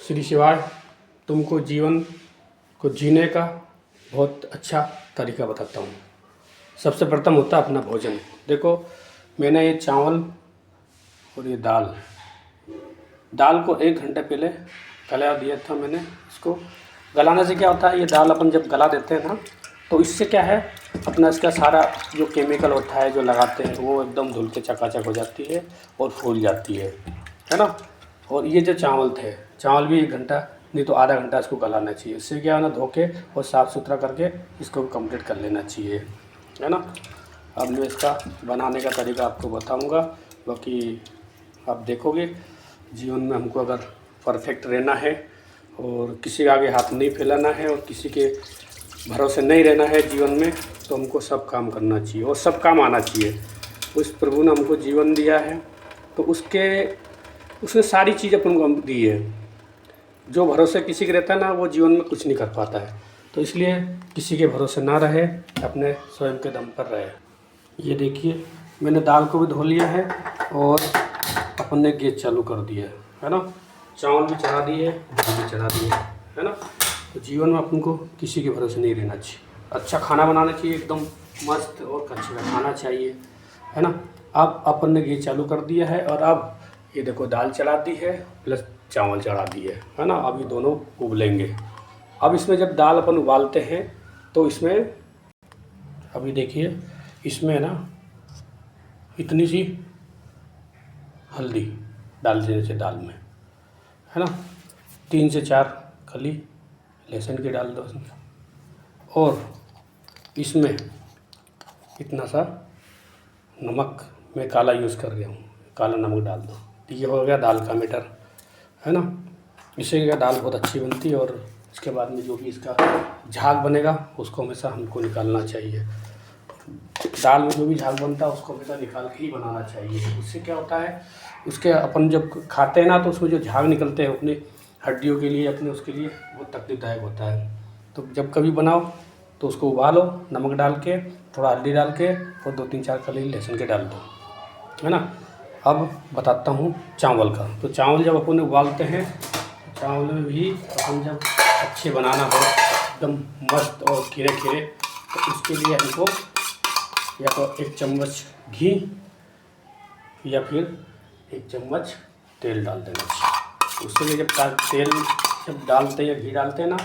श्री शिवाय तुमको जीवन को जीने का बहुत अच्छा तरीका बताता हूँ। सबसे प्रथम होता है अपना भोजन। देखो, मैंने ये चावल और ये दाल को 1 घंटे पहले गला दिया था मैंने। इसको गलाने से क्या होता है, ये दाल अपन जब गला देते हैं ना, तो इससे क्या है, अपना इसका सारा जो केमिकल होता है जो लगाते हैं वो एकदम धुल के चकाचक हो जाती है और फूल जाती है ना। और ये जो चावल भी 1 घंटा नहीं तो आधा घंटा इसको गलाना चाहिए। इससे क्या है ना, धो के और साफ़ सुथरा करके इसको कंप्लीट कर लेना चाहिए, है ना। अब मैं इसका बनाने का तरीका आपको बताऊंगा। बाकी आप देखोगे, जीवन में हमको अगर परफेक्ट रहना है और किसी के आगे हाथ नहीं फैलाना है और किसी के भरोसे नहीं रहना है जीवन में, तो हमको सब काम करना चाहिए और सब काम आना चाहिए। उस प्रभु ने हमको जीवन दिया है तो उसने सारी चीज़ अपन को हम दी है। जो भरोसे किसी के रहता है ना, वो जीवन में कुछ नहीं कर पाता है। तो इसलिए किसी के भरोसे ना रहे, अपने स्वयं के दम पर रहे। ये देखिए, मैंने दाल को भी धो लिया है और अपन ने गैस चालू कर दिया है ना। चावल भी चढ़ा दिए, दाल भी चढ़ा दिए, है ना। तो जीवन में अपन को किसी के भरोसे नहीं रहना चाहिए। अच्छा खाना बनाना चाहिए, एकदम मस्त और कच्चे का खाना चाहिए, है ना। अब अपन ने गैस चालू कर दिया है और अब ये देखो, दाल चढ़ा दी है प्लस चावल चढ़ा दिए, है ना। अब ये दोनों उबलेंगे। अब इसमें जब दाल अपन उबालते हैं तो इसमें अभी देखिए, इसमें है ना इतनी सी हल्दी डाल देने से दाल में, है ना। 3 से 4 कली लहसुन की डाल दो इसमें, और इसमें इतना सा नमक मैं काला यूज़ कर रहा हूँ, काला नमक डाल दो। तो ये हो गया दाल का मैटर, है ना। इससे क्या, दाल बहुत अच्छी बनती है। और इसके बाद में जो भी इसका झाग बनेगा उसको हमेशा हमको निकालना चाहिए। दाल में जो भी झाग बनता है उसको हमेशा निकाल के ही बनाना चाहिए। उससे क्या होता है, उसके अपन जब खाते हैं ना, तो उसमें जो झाग निकलते हैं अपने हड्डियों के लिए, अपने उसके लिए बहुत तकलीफदायक होता है। तो जब कभी बनाओ तो उसको उबालो, नमक डाल के, थोड़ा हल्दी डाल के और 2-3-4 कली लहसुन के डाल दो, है ना। अब बताता हूँ चावल का। तो चावल जब अपन उबालते हैं, चावल में भी अपन जब अच्छे बनाना हो एकदम मस्त और खिरे खिरे, तो उसके लिए हमको या तो 1 चम्मच घी या फिर 1 चम्मच तेल डाल देना चाहिए। उसके लिए तेल जब डालते हैं या घी डालते हैं ना,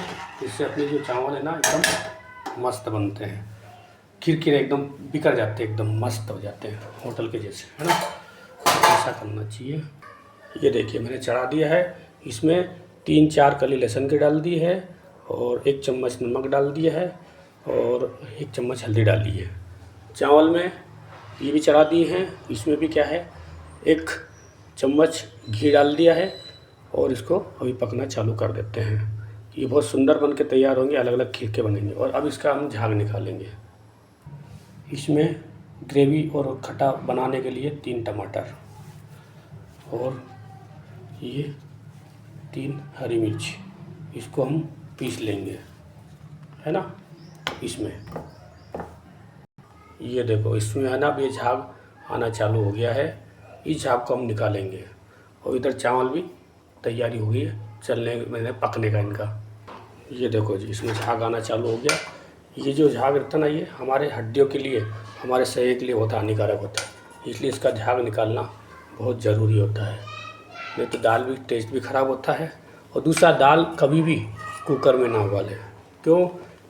इससे अपने जो चावल है ना एकदम मस्त बनते हैं, खिरखिरे एकदम बिखर जाते हैं, एकदम मस्त हो जाते हैं होटल के जैसे, है ना। ऐसा करना चाहिए। ये देखिए, मैंने चढ़ा दिया है। इसमें 3-4 कली लहसुन की डाल दी है और 1 चम्मच नमक डाल दिया है और 1 चम्मच हल्दी डाली है। चावल में ये भी चढ़ा दिए हैं। इसमें भी क्या है, 1 चम्मच घी डाल दिया है और इसको अभी पकना चालू कर देते हैं। ये बहुत सुंदर बन के तैयार होंगे, अलग अलग खीर के बनेंगे। और अब इसका हम झाग निकालेंगे। इसमें ग्रेवी और खट्टा बनाने के लिए 3 टमाटर और ये 3 हरी मिर्च, इसको हम पीस लेंगे, है ना। इसमें ये देखो, इसमें है ना, अब ये झाग आना चालू हो गया है। इस झाग को हम निकालेंगे। और इधर चावल भी तैयारी हो गई है चलने मैंने पकने का इनका। ये देखो जी, इसमें झाग आना चालू हो गया। ये जो झाग रहता है ना, ये हमारे हड्डियों के लिए, हमारे शरीर के लिए बहुत हानिकारक होता है। इसलिए इसका झाग निकालना बहुत ज़रूरी होता है, नहीं तो दाल भी टेस्ट भी ख़राब होता है। और दूसरा, दाल कभी भी कुकर में ना उबालें। क्यों?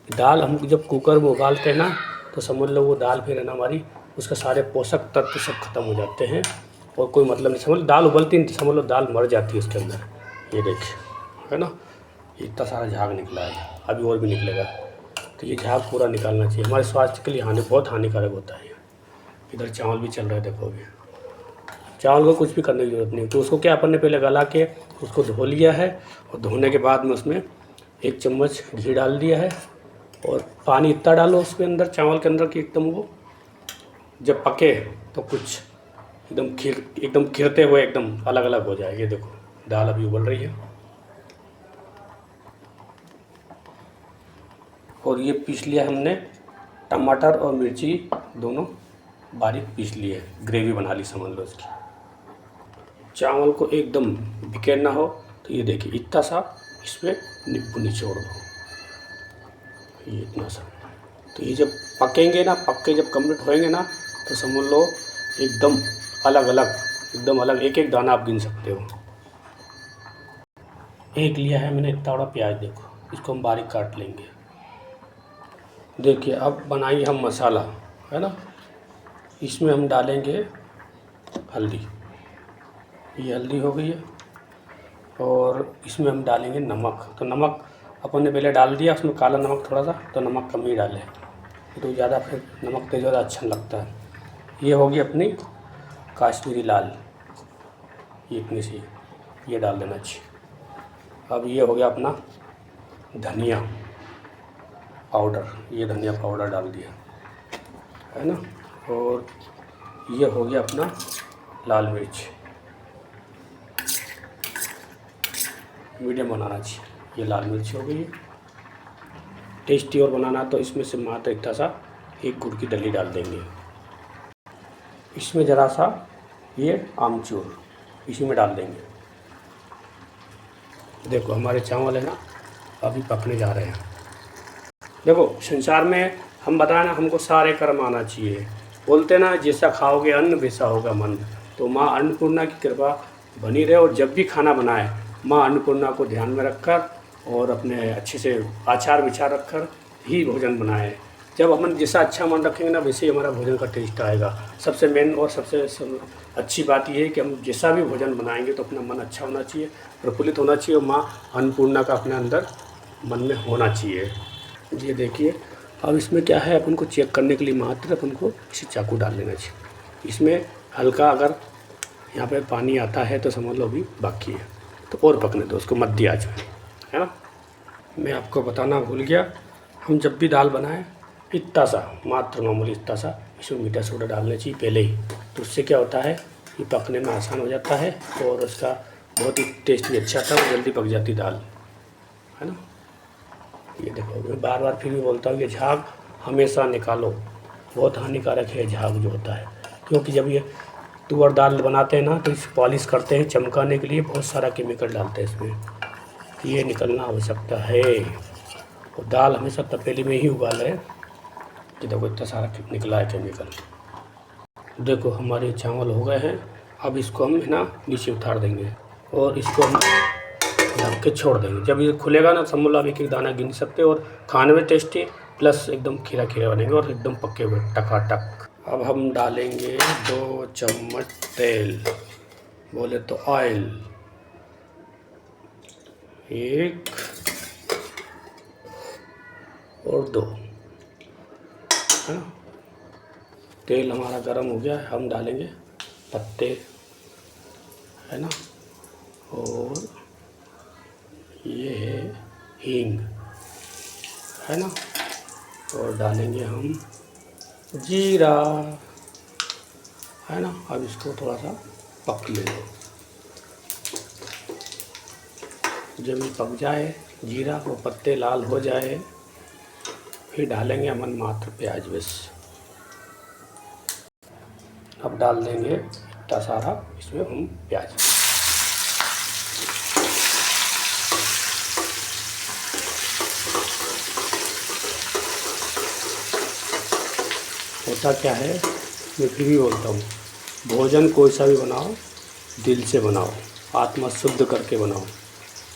दाल हम जब कुकर में उबालते हैं ना, तो समझ लो वो दाल फिर है ना हमारी, उसके सारे पोषक तत्व सब खत्म हो जाते हैं और कोई मतलब नहीं। समझ लो दाल उबलती नहीं, समझ लो दाल मर जाती है उसके अंदर। ये देखिए, है ना, इतना सारा झाग निकला है, अभी और भी निकलेगा। तो ये झाग पूरा निकालना चाहिए, हमारे स्वास्थ्य के लिए बहुत हानिकारक होता है। इधर चावल भी चल रहा है, देखो अभी चावल को कुछ भी करने की ज़रूरत नहीं। तो उसको क्या, अपन ने पहले गला के उसको धो लिया है और धोने के बाद में उसमें 1 चम्मच घी डाल दिया है और पानी इतना डालो उसके अंदर, चावल के अंदर, कि एकदम वो जब पके तो कुछ एकदम खिरते हुए एकदम अलग अलग हो जाए। ये देखो, दाल अभी उबल रही है और ये पीस लिया हमने, टमाटर और मिर्ची दोनों बारीक पीस लिए, ग्रेवी बना ली समझ लो इसकी। चावल को एकदम बिखेरना हो तो ये देखिए इतना सा इसमें नींबू निचोड़ दो, ये इतना सा। तो ये जब पकेंगे ना, पक के जब कम्प्लीट होएंगे ना, तो समझ लो एकदम अलग अलग, एकदम अलग, एक एक दाना आप गिन सकते हो। एक लिया है मैंने इतना बड़ा प्याज, देखो इसको हम बारीक काट लेंगे। देखिए अब बनाइए हम मसाला, है ना। इसमें हम डालेंगे हल्दी, ये हल्दी हो गई है। और इसमें हम डालेंगे नमक। तो नमक अपन ने पहले डाल दिया, उसमें काला नमक थोड़ा सा, तो नमक कम ही डालें, तो ज़्यादा फिर नमक तेज़ ज़्यादा अच्छा लगता है। ये होगी अपनी काश्मीरी लाल, ये इतनी सी, ये डाल देना चाहिए। अब ये हो गया अपना धनिया पाउडर, ये धनिया पाउडर डाल दिया, है ना। और ये हो गया अपना लाल मिर्च, मीडियम बनाना चाहिए, ये लाल मिर्च हो गई। टेस्टी और बनाना तो इसमें से मात्र इतना सा एक गुड़ की डली डाल देंगे। इसमें ज़रा सा ये आमचूर इसी में डाल देंगे। देखो हमारे चावल है ना अभी पकने जा रहे हैं। देखो संसार में हम बताएं ना, हमको सारे कर्म आना चाहिए। बोलते ना जैसा खाओगे अन्न वैसा होगा मन। तो माँ अन्नपूर्णा की कृपा बनी रहे, और जब भी खाना बनाए माँ अन्नपूर्णा को ध्यान में रखकर और अपने अच्छे से आचार विचार रखकर ही भोजन बनाए। जब हम जैसा अच्छा मन रखेंगे ना, वैसे ही हमारा भोजन का टेस्ट आएगा। सबसे मेन और सबसे अच्छी बात यह है कि हम जैसा भी भोजन बनाएंगे तो अपना मन अच्छा होना चाहिए, प्रफुल्लित होना चाहिए, और माँ अन्नपूर्णा का अपने अंदर मन में होना चाहिए। ये देखिए अब इसमें क्या है, अपन को चेक करने के लिए मात्र अपन को इसे चाकू डाल लेना चाहिए। इसमें हल्का अगर यहाँ पे पानी आता है तो समझ लो अभी बाकी है, तो और पकने दो उसको, मध्य आंच में, है ना। मैं आपको बताना भूल गया, हम जब भी दाल बनाएं इतना सा, मात्र मामूली इतना सा इसमें मीठा सोडा डालना चाहिए पहले ही। तो उससे क्या होता है, ये पकने में आसान हो जाता है और उसका बहुत ही टेस्ट भी अच्छा आता है, जल्दी पक जाती दाल, है ना। ये देखो मैं बार बार फिर भी बोलता हूँ कि झाग हमेशा निकालो, बहुत हानिकारक है झाग जो होता है। क्योंकि जब ये तुअर दाल बनाते हैं ना, तो इस पॉलिश करते हैं चमकाने के लिए, बहुत सारा केमिकल डालते हैं इसमें, ये निकलना आवश्यकता है। और दाल हमेशा तपेली में ही उबाले, कि देखो इतना सारा निकला है केमिकल। देखो हमारे चावल हो गए हैं, अब इसको हम है ना नीचे उतार देंगे और इसको हम ढक के छोड़ देंगे। जब ये खुलेगा ना, समझ लो आप एक एक दाना गिन सकते हो, और खाने में टेस्टी प्लस एकदम खीरा खीरा बनेंगे और एकदम पके हुए टकाटक। अब हम डालेंगे 2 चम्मच तेल, बोले तो ऑयल, 1 और 2, है ना। तेल हमारा गर्म हो गया है, हम डालेंगे पत्ते, है ना। और ये है हींग, है ना। और डालेंगे हम जीरा, है ना। अब इसको थोड़ा सा पक ले लो। जब ये पक जाए जीरा और पत्ते लाल हो जाए, फिर डालेंगे हम मात्र प्याज बस। अब डाल देंगे इतना सारा इसमें हम प्याज। होता क्या है, मैं फिर भी बोलता हूँ, भोजन कोई सा भी बनाओ दिल से बनाओ, आत्मा शुद्ध करके बनाओ।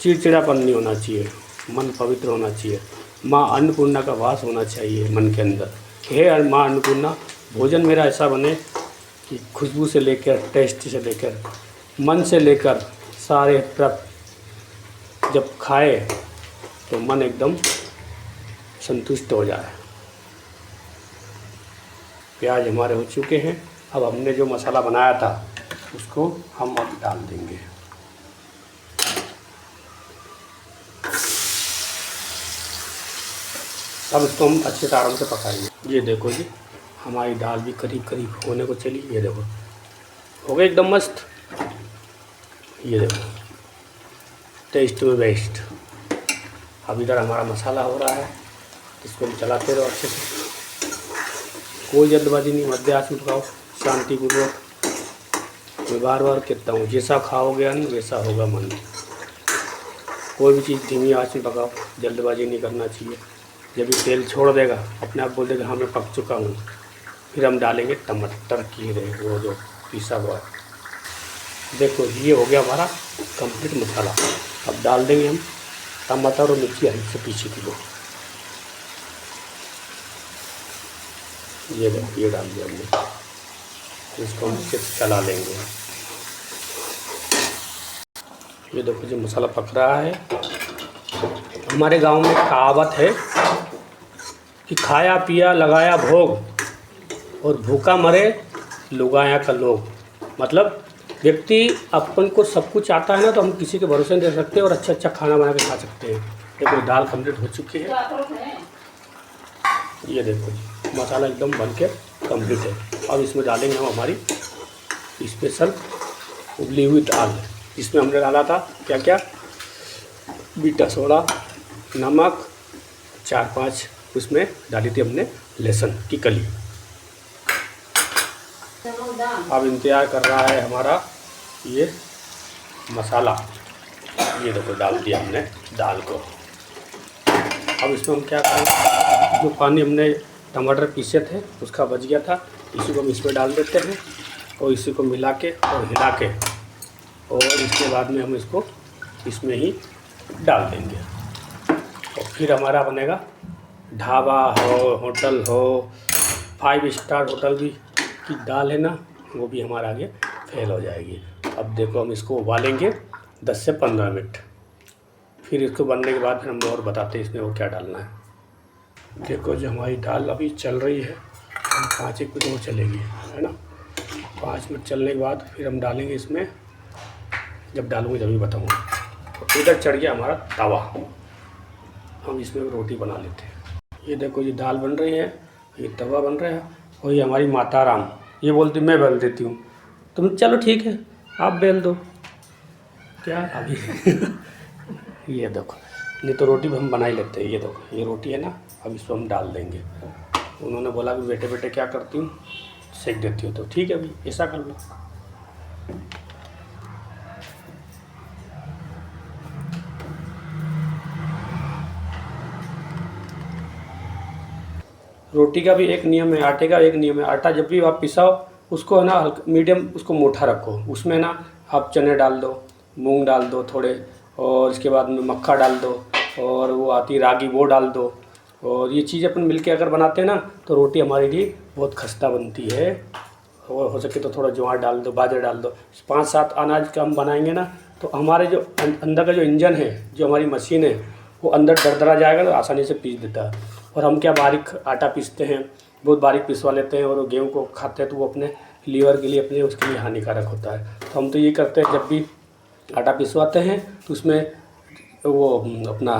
चिड़चिड़ापन नहीं होना चाहिए, मन पवित्र होना चाहिए। माँ अन्नपूर्णा का वास होना चाहिए मन के अंदर। हे माँ अन्नपूर्णा, भोजन मेरा ऐसा बने कि खुशबू से लेकर, टेस्ट से लेकर, मन से लेकर सारे तरफ जब खाए तो मन एकदम संतुष्ट हो जाए। प्याज हमारे हो चुके हैं, अब हमने जो मसाला बनाया था उसको हम अब डाल देंगे। अब इसको हम अच्छे से आराम से पकाएंगे। ये देखो जी हमारी दाल भी करीब करीब होने को चली, ये देखो हो गई एकदम मस्त। ये देखो टेस्ट में बेस्ट। अब इधर हमारा मसाला हो रहा है, इसको हम चलाते रहो अच्छे से, कोई जल्दबाजी नहीं, मध्य आंच में पकाओ शांतिपूर्वक। मैं बार बार कहता हूँ, जैसा खाओगे अन्न वैसा होगा मन। कोई भी चीज़ धीमी आंच में पकाओ, जल्दबाजी नहीं करना चाहिए। जब ये तेल छोड़ देगा अपने आप बोल देगा हाँ मैं पक चुका हूँ, फिर हम डालेंगे टमाटर की वो जो पिसा हुआ है। देखो ये हो गया हमारा कंप्लीट मसाला। अब डाल देंगे हम टमाटर और मिर्ची हरी से पीछे की। ये देखो ये डाल दिया हमने, इसको हम अच्छे से चला लेंगे। ये देखो जो मसाला पक रहा है। हमारे गांव में कहावत है कि खाया पिया लगाया भोग और भूखा मरे लुगाया का लोग। मतलब व्यक्ति अपन को सब कुछ आता है ना, तो हम किसी के भरोसे नहीं रह सकते और अच्छा अच्छा खाना बना के खा सकते हैं। देखो दाल कंप्लीट हो चुकी है। ये देखो जी मसाला एकदम बन के कम्प्लीट है। अब इसमें डालेंगे हम हमारी स्पेशल उबली हुई दाल। इसमें हमने डाला था क्या क्या, बीटा सोडा, नमक, 4-5 उसमें डाली थी हमने लहसुन की कली। अब इंतजार कर रहा है हमारा ये मसाला। ये देखो डाल दिया हमने दाल को। अब इसमें हम क्या करें, जो पानी हमने टमाटर पीसे थे उसका बच गया था, इसी को हम इसमें डाल देते हैं और इसी को मिला के और हिला के, और इसके बाद में हम इसको इसमें ही डाल देंगे। और फिर हमारा बनेगा ढाबा हो, होटल हो, 5 स्टार होटल भी की दाल है ना, वो भी हमारा आगे फेल हो जाएगी। अब देखो हम इसको उबालेंगे 10 से 15 मिनट। फिर इसको बनने के बाद फिर हम और बताते हैं इसमें वो क्या डालना है। देखो जो हमारी दाल अभी चल रही है, 5-1 मिनट और चलेगी, है ना। 5 मिनट चलने के बाद फिर हम डालेंगे इसमें, जब डालूंगे जब भी बताऊँगा। तो इधर चढ़ गया हमारा तवा, हम इसमें रोटी बना लेते हैं। ये देखो ये दाल बन रही है, ये तवा बन रहा है, और ये हमारी माता राम ये बोलती मैं बेल देती हूँ, तुम चलो ठीक है आप बेल दो क्या अभी। ये देखो नहीं तो रोटी भी हम बना ही लेते हैं। ये देखो ये रोटी है ना, अब इसको हम डाल देंगे। उन्होंने बोला कि बेटे बेटे क्या करती हूँ, सेक देती हूँ, तो ठीक है अभी ऐसा कर लो। रोटी का भी एक नियम है, आटे का एक नियम है। आटा जब भी आप पिसाओ उसको है ना हल्का मीडियम उसको मोटा रखो। उसमें ना आप चने डाल दो, मूंग डाल दो थोड़े, और इसके बाद में मक्का डाल दो, और वो आती रागी वो डाल दो। और ये चीज़ अपन मिलके अगर बनाते हैं ना तो रोटी हमारी भी बहुत खस्ता बनती है। और हो सके तो थोड़ा ज्वार डाल दो, बाजरा डाल दो। 5-7 अनाज का हम बनाएंगे ना तो हमारे जो अंदर का जो इंजन है, जो हमारी मशीन है, वो अंदर दरदरा जाएगा तो आसानी से पीस देता है। और हम क्या बारीक आटा पीसते हैं, बहुत बारीक पिसवा लेते हैं, और गेहूँ को खाते हैं तो वो अपने लीवर के लिए अपने उसके लिए हानिकारक होता है। तो हम तो ये करते हैं, जब भी आटा पिसवाते हैं तो उसमें वो अपना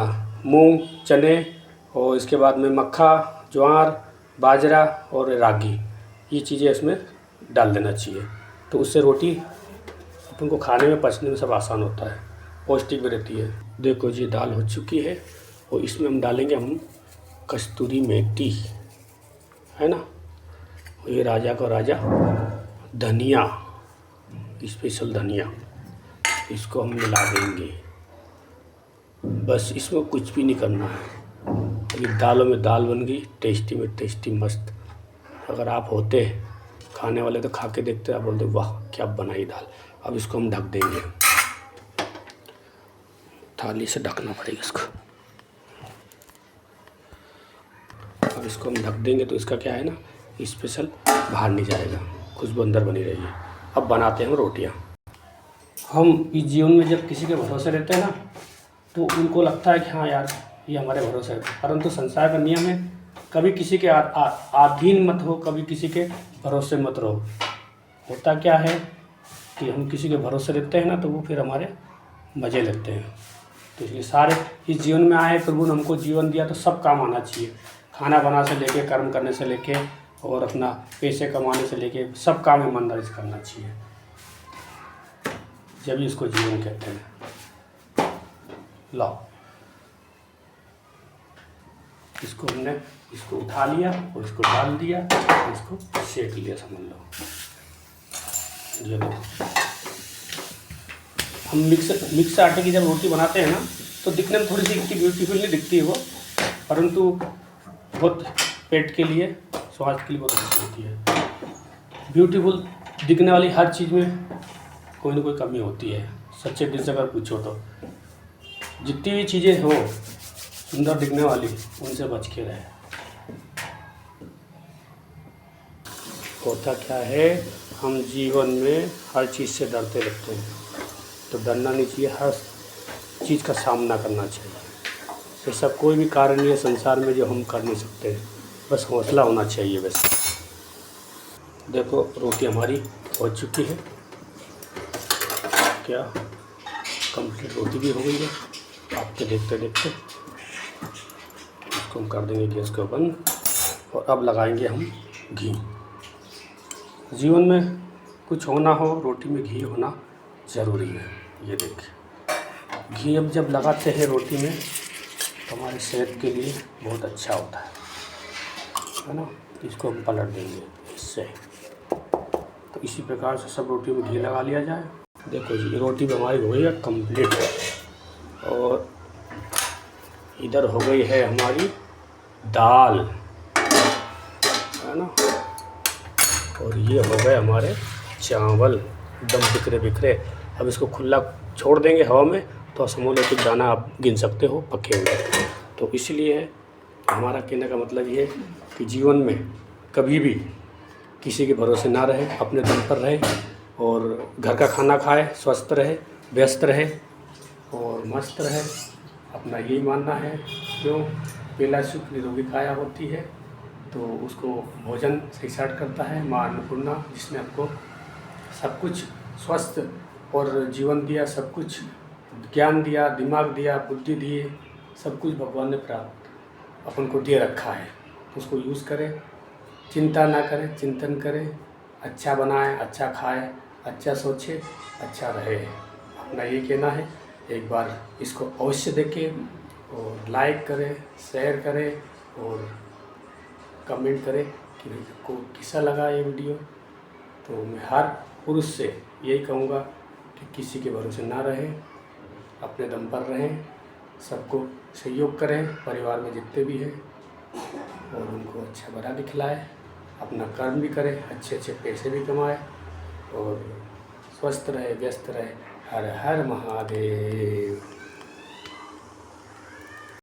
मूंग, चने, और इसके बाद में मक्का, ज्वार, बाजरा और रागी, ये चीज़ें इसमें डाल देना चाहिए। तो उससे रोटी अपन को खाने में पचने में सब आसान होता है, पौष्टिक भी रहती है। देखो जी दाल हो चुकी है, और इसमें हम डालेंगे हम कस्तूरी मेथी, है ना। ये राजा का राजा धनिया, स्पेशल धनिया, इसको हम मिला देंगे। बस इसमें कुछ भी नहीं करना है। ये दालों में दाल बन गई, टेस्टी में टेस्टी मस्त। अगर आप होते खाने वाले तो खा के देखते, आप बोलते वाह क्या बनाई दाल। अब इसको हम ढक देंगे, थाली से ढकना पड़ेगा इसको। अब इसको हम ढक देंगे तो इसका क्या है ना, स्पेशल बाहर नहीं जाएगा, खुशबू अंदर बनी रहेगी। अब बनाते हैं हम रोटियाँ। हम इस जीवन में जब किसी के भरोसे रहते हैं ना तो उनको लगता है कि हाँ यार ये हमारे भरोसे है, परंतु संसार का नियम है कभी किसी के अधीन मत हो, कभी किसी के भरोसे मत रहो। होता क्या है कि हम किसी के भरोसे रहते हैं ना तो वो फिर हमारे मज़े लेते हैं। तो इसलिए सारे इस जीवन में आए, प्रभु ने हमको जीवन दिया तो सब काम आना चाहिए। खाना बना से लेके, कर्म करने से लेके, और अपना पैसे कमाने से लेके सब काम ईमानदारी से करना चाहिए, जब इसको जीवन कहते हैं। लाओ इसको हमने इसको उठा लिया और इसको डाल दिया, इसको सेक लिया, समझ लो। ये देखो हम मिक्स आटे की जब रोटी बनाते हैं ना तो दिखने में थोड़ी सी इतनी ब्यूटीफुल नहीं दिखती है वो, परंतु बहुत पेट के लिए, स्वास्थ्य के लिए बहुत अच्छी होती है। ब्यूटीफुल दिखने वाली हर चीज़ में कोई ना कोई कमी होती है। सच्चे दिल से अगर पूछो तो जितनी भी चीज़ें हो सुंदर दिखने वाली, उनसे बच के रहे। होता क्या है, हम जीवन में हर चीज़ से डरते रहते हैं, तो डरना नहीं चाहिए, हर चीज़ का सामना करना चाहिए। ऐसा कोई भी कार्य नहीं है संसार में जो हम कर नहीं सकते, बस हौसला होना चाहिए। बस देखो रोटी हमारी हो चुकी है, क्या कंप्लीट रोटी भी हो गई है आपके देखते देखते। इसको हम कर देंगे गैस को बंद, और अब लगाएंगे हम घी। जीवन में कुछ होना हो, रोटी में घी होना ज़रूरी है। ये देखिए, घी अब जब लगाते हैं रोटी में तो हमारे सेहत के लिए बहुत अच्छा होता है ना। इसको हम पलट देंगे इससे, तो इसी प्रकार से सब रोटी में घी लगा लिया जाए। देखो जी, रोटी भी हमारी हो गई है कंप्लीट, और इधर हो गई है हमारी दाल, है ना, और ये हो गए हमारे चावल एकदम बिखरे बिखरे। अब इसको खुला छोड़ देंगे हवा में तो समोले कुछ दाना आप गिन सकते हो पके हुए। तो इसलिए हमारा कहने का मतलब ये है कि जीवन में कभी भी किसी के भरोसे ना रहे, अपने दम पर रहे, और घर का खाना खाए, स्वस्थ रहे, व्यस्त रहे और मस्त रहे। अपना यही मानना है। क्यों? पहला सुख निरोगी काया होती है, तो उसको भोजन सही साट करता है माँ अन्नपूर्णा, जिसने आपको सब कुछ स्वस्थ और जीवन दिया, सब कुछ ज्ञान दिया, दिमाग दिया, बुद्धि दिए, सब कुछ भगवान ने प्राप्त अपन को दे रखा है। तो उसको यूज़ करें, चिंता ना करें, चिंतन करें, अच्छा बनाएं, अच्छा खाएं, अच्छा सोचें, अच्छा रहे। अपना ये कहना है। एक बार इसको अवश्य देखें और लाइक करें, शेयर करें और कमेंट करें कि आपको कैसा लगा ये वीडियो। तो मैं हर पुरुष से यही कहूँगा कि किसी के भरोसे ना रहें, अपने दम पर रहें, सबको सहयोग करें, परिवार में जितने भी हैं, और उनको अच्छा भला दिखलाएं, अपना कर्म भी करें, अच्छे अच्छे पैसे भी कमाएं और स्वस्थ रहे, व्यस्त रहे। हर हर महादेव।